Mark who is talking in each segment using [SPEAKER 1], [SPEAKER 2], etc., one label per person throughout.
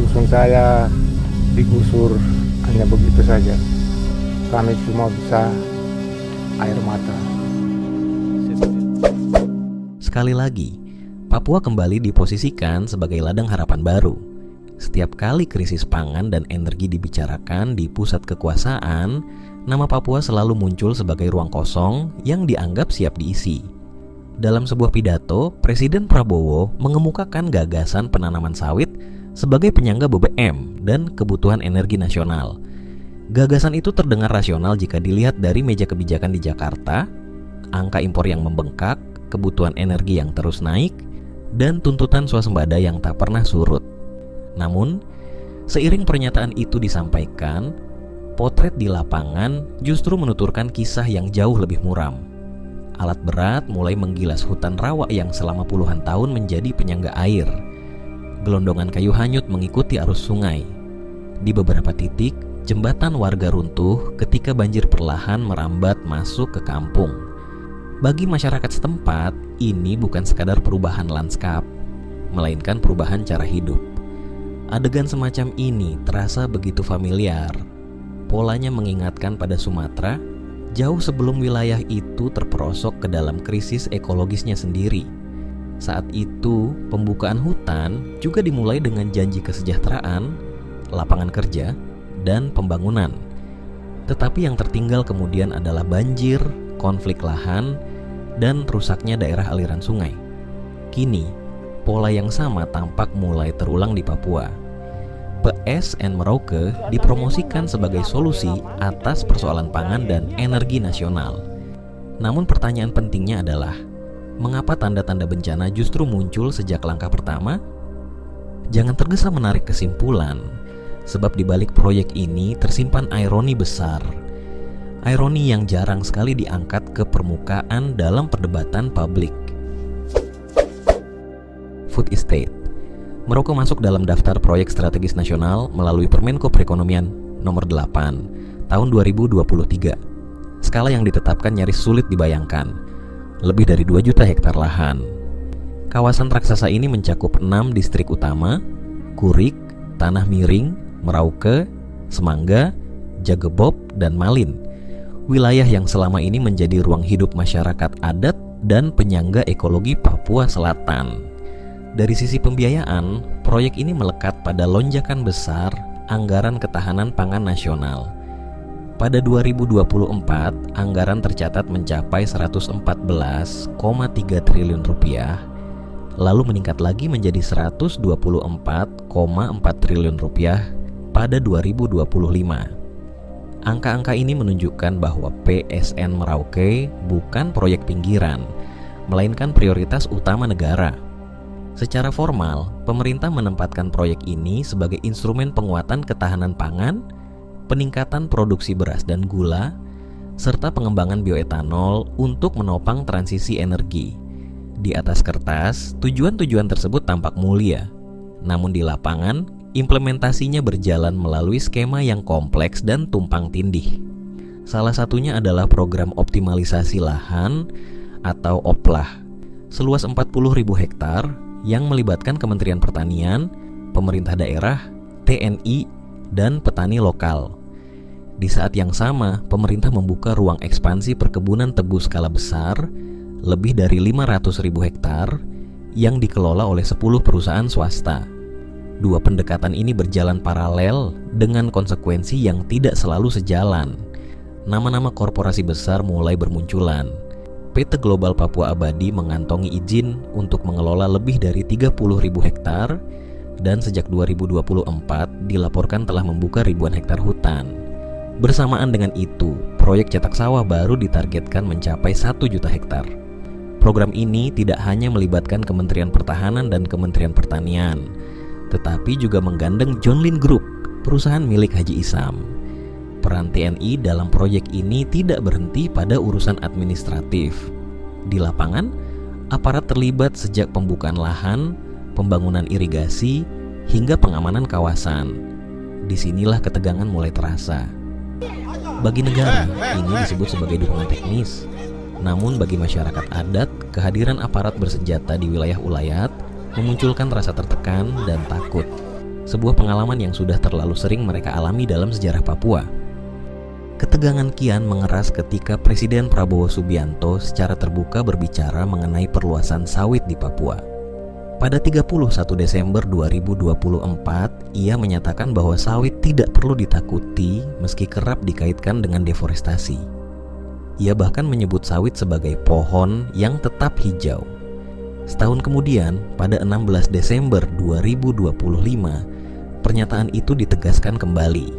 [SPEAKER 1] dusun saya digusur hanya begitu saja. Kami cuma bisa air mata.
[SPEAKER 2] Sekali lagi, Papua kembali diposisikan sebagai ladang harapan baru. Setiap kali krisis pangan dan energi dibicarakan di pusat kekuasaan, nama Papua selalu muncul sebagai ruang kosong yang dianggap siap diisi. Dalam sebuah pidato, Presiden Prabowo mengemukakan gagasan penanaman sawit sebagai penyangga BBM dan kebutuhan energi nasional. Gagasan itu terdengar rasional jika dilihat dari meja kebijakan di Jakarta, angka impor yang membengkak, kebutuhan energi yang terus naik, dan tuntutan swasembada yang tak pernah surut. Namun, seiring pernyataan itu disampaikan, potret di lapangan justru menuturkan kisah yang jauh lebih muram. Alat berat mulai menggilas hutan rawa yang selama puluhan tahun menjadi penyangga air. Gelondongan kayu hanyut mengikuti arus sungai. Di beberapa titik, jembatan warga runtuh ketika banjir perlahan merambat masuk ke kampung. Bagi masyarakat setempat, ini bukan sekadar perubahan lanskap, melainkan perubahan cara hidup. Adegan semacam ini terasa begitu familiar. Polanya mengingatkan pada Sumatera, jauh sebelum wilayah itu terperosok ke dalam krisis ekologisnya sendiri. Saat itu, pembukaan hutan juga dimulai dengan janji kesejahteraan, lapangan kerja, dan pembangunan. Tetapi yang tertinggal kemudian adalah banjir, konflik lahan, dan rusaknya daerah aliran sungai. Kini, pola yang sama tampak mulai terulang di Papua. PSN Merauke dipromosikan sebagai solusi atas persoalan pangan dan energi nasional. Namun pertanyaan pentingnya adalah, mengapa tanda-tanda bencana justru muncul sejak langkah pertama? Jangan tergesa menarik kesimpulan, sebab di balik proyek ini tersimpan ironi besar. Ironi yang jarang sekali diangkat ke permukaan dalam perdebatan publik. Food Estate. Merauke masuk dalam daftar proyek strategis nasional melalui Permenko Perekonomian nomor 8 tahun 2023. Skala yang ditetapkan nyaris sulit dibayangkan. Lebih dari 2 juta hektar lahan. Kawasan raksasa ini mencakup 6 distrik utama: Kurik, Tanah Miring, Merauke, Semangga, Jagebob, dan Malin. Wilayah yang selama ini menjadi ruang hidup masyarakat adat dan penyangga ekologi Papua Selatan. Dari sisi pembiayaan, proyek ini melekat pada lonjakan besar anggaran ketahanan pangan nasional. Pada 2024, anggaran tercatat mencapai 114,3 triliun rupiah, lalu meningkat lagi menjadi 124,4 triliun rupiah pada 2025. Angka-angka ini menunjukkan bahwa PSN Merauke bukan proyek pinggiran, melainkan prioritas utama negara. Secara formal, pemerintah menempatkan proyek ini sebagai instrumen penguatan ketahanan pangan, peningkatan produksi beras dan gula, serta pengembangan bioetanol untuk menopang transisi energi. Di atas kertas, tujuan-tujuan tersebut tampak mulia, namun di lapangan, implementasinya berjalan melalui skema yang kompleks dan tumpang tindih. Salah satunya adalah program optimalisasi lahan atau OPLAH, seluas 40.000 hektar yang melibatkan Kementerian Pertanian, pemerintah daerah, TNI, dan petani lokal. Di saat yang sama, pemerintah membuka ruang ekspansi perkebunan tebu skala besar, lebih dari 500.000 hektar, yang dikelola oleh 10 perusahaan swasta. Dua pendekatan ini berjalan paralel dengan konsekuensi yang tidak selalu sejalan. Nama-nama korporasi besar mulai bermunculan. PT Global Papua Abadi mengantongi izin untuk mengelola lebih dari 30.000 hektar dan sejak 2024 dilaporkan telah membuka ribuan hektar hutan. Bersamaan dengan itu, proyek cetak sawah baru ditargetkan mencapai 1 juta hektar. Program ini tidak hanya melibatkan Kementerian Pertahanan dan Kementerian Pertanian, tetapi juga menggandeng John Lynn Group, perusahaan milik Haji Isam. Peran TNI dalam proyek ini tidak berhenti pada urusan administratif. Di lapangan, aparat terlibat sejak pembukaan lahan, pembangunan irigasi, hingga pengamanan kawasan. Disinilah ketegangan mulai terasa. Bagi negara, ini disebut sebagai dukungan teknis. Namun bagi masyarakat adat, kehadiran aparat bersenjata di wilayah ulayat memunculkan rasa tertekan dan takut. sebuah pengalaman yang sudah terlalu sering mereka alami dalam sejarah Papua. Ketegangan kian mengeras ketika Presiden Prabowo Subianto secara terbuka berbicara mengenai perluasan sawit di Papua. Pada 31 Desember 2024, ia menyatakan bahwa sawit tidak perlu ditakuti meski kerap dikaitkan dengan deforestasi. Ia bahkan menyebut sawit sebagai pohon yang tetap hijau. Setahun kemudian, pada 16 Desember 2025, pernyataan itu ditegaskan kembali.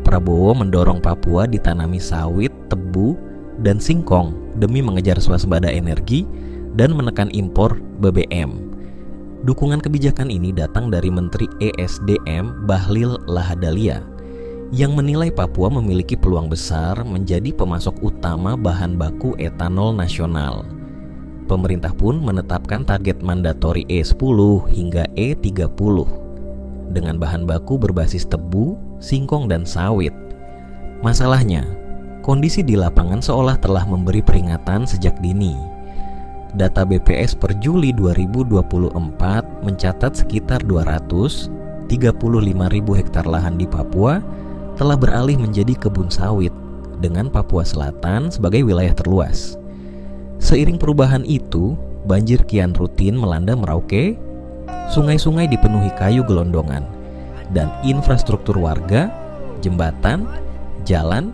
[SPEAKER 2] Prabowo mendorong Papua ditanami sawit, tebu, dan singkong demi mengejar swasembada energi dan menekan impor BBM. Dukungan kebijakan ini datang dari Menteri ESDM Bahlil Lahadalia yang menilai Papua memiliki peluang besar menjadi pemasok utama bahan baku etanol nasional. Pemerintah pun menetapkan target mandatori E10 hingga E30 dengan bahan baku berbasis tebu, singkong, dan sawit. Masalahnya, kondisi di lapangan seolah telah memberi peringatan sejak dini. Data BPS per Juli 2024 mencatat sekitar 235.000 hektar lahan di Papua telah beralih menjadi kebun sawit, dengan Papua Selatan sebagai wilayah terluas. Seiring perubahan itu, banjir kian rutin melanda Merauke, sungai-sungai dipenuhi kayu gelondongan, dan infrastruktur warga, jembatan, jalan,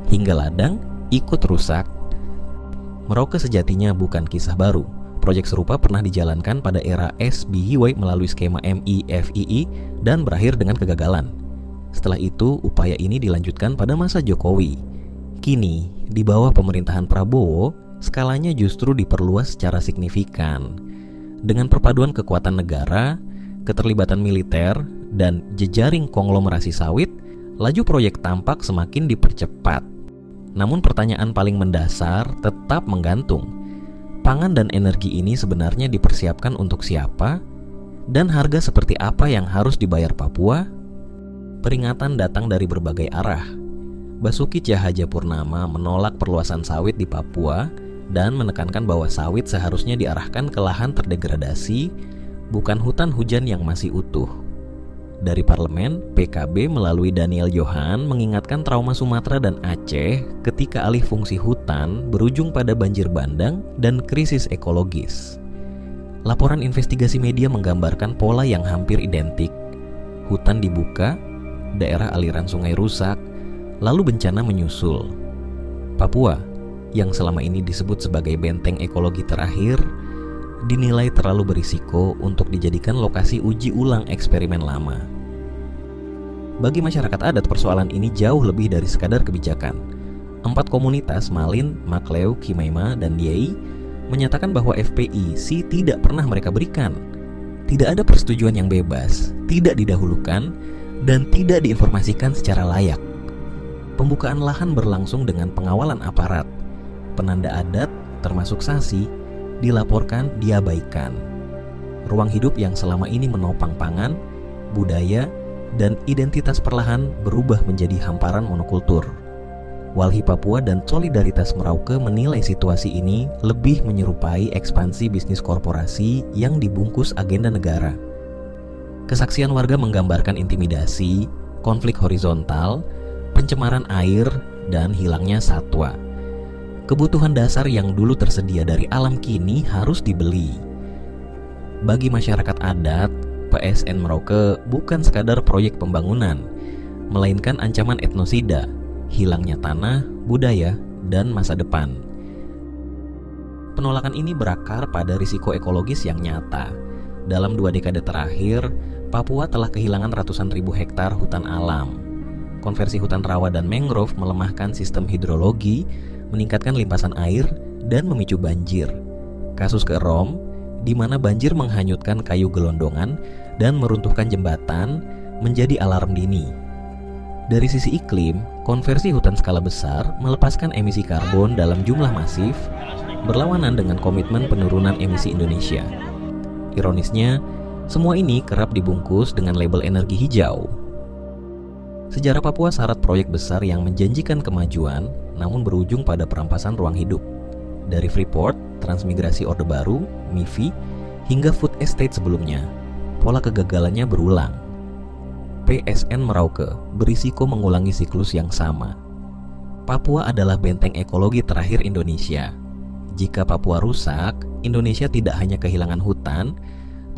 [SPEAKER 2] hingga ladang ikut rusak. Merauke sejatinya bukan kisah baru. Proyek serupa pernah dijalankan pada era SBY melalui skema MIFII dan berakhir dengan kegagalan. Setelah itu, upaya ini dilanjutkan pada masa Jokowi. Kini, di bawah pemerintahan Prabowo, skalanya justru diperluas secara signifikan. Dengan perpaduan kekuatan negara, keterlibatan militer, dan jejaring konglomerasi sawit, laju proyek tampak semakin dipercepat. Namun pertanyaan paling mendasar tetap menggantung. Pangan dan energi ini sebenarnya dipersiapkan untuk siapa? Dan harga seperti apa yang harus dibayar Papua? Peringatan datang dari berbagai arah. Basuki Tjahajapurnama menolak perluasan sawit di Papua dan menekankan bahwa sawit seharusnya diarahkan ke lahan terdegradasi, bukan hutan hujan yang masih utuh. Dari parlemen, PKB melalui Daniel Johan mengingatkan trauma Sumatera dan Aceh ketika alih fungsi hutan berujung pada banjir bandang dan krisis ekologis. Laporan investigasi media menggambarkan pola yang hampir identik. Hutan dibuka, daerah aliran sungai rusak, lalu bencana menyusul. Papua, yang selama ini disebut sebagai benteng ekologi terakhir, dinilai terlalu berisiko untuk dijadikan lokasi uji ulang eksperimen lama. Bagi masyarakat adat, persoalan ini jauh lebih dari sekadar kebijakan. 4 komunitas Malin, Makleu, Kimaima, dan Yei menyatakan bahwa FPIC tidak pernah mereka berikan. Tidak ada persetujuan yang bebas, tidak didahulukan, dan tidak diinformasikan secara layak. Pembukaan lahan berlangsung dengan pengawalan aparat. Penanda adat, termasuk sasi, dilaporkan diabaikan. Ruang hidup yang selama ini menopang pangan, budaya, dan identitas perlahan berubah menjadi hamparan monokultur. Walhi Papua dan Solidaritas Merauke menilai situasi ini lebih menyerupai ekspansi bisnis korporasi yang dibungkus agenda negara. Kesaksian warga menggambarkan intimidasi, konflik horizontal, pencemaran air, dan hilangnya satwa. Kebutuhan dasar yang dulu tersedia dari alam kini harus dibeli. Bagi masyarakat adat, PSN Merauke bukan sekadar proyek pembangunan, melainkan ancaman etnosida, hilangnya tanah, budaya, dan masa depan. Penolakan ini berakar pada risiko ekologis yang nyata. Dalam 2 dekade terakhir, Papua telah kehilangan ratusan ribu hektar hutan alam. Konversi hutan rawa dan mangrove melemahkan sistem hidrologi, meningkatkan limpasan air, dan memicu banjir. Kasus ke Rom, di mana banjir menghanyutkan kayu gelondongan dan meruntuhkan jembatan, menjadi alarm dini. Dari sisi iklim, konversi hutan skala besar melepaskan emisi karbon dalam jumlah masif, berlawanan dengan komitmen penurunan emisi Indonesia. Ironisnya, semua ini kerap dibungkus dengan label energi hijau. Sejarah Papua syarat proyek besar yang menjanjikan kemajuan, namun berujung pada perampasan ruang hidup. Dari Freeport, Transmigrasi Orde Baru, MIFI, hingga food estate sebelumnya, pola kegagalannya berulang. PSN Merauke berisiko mengulangi siklus yang sama. Papua adalah benteng ekologi terakhir Indonesia. Jika Papua rusak, Indonesia tidak hanya kehilangan hutan,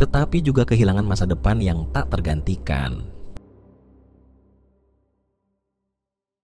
[SPEAKER 2] tetapi juga kehilangan masa depan yang tak tergantikan.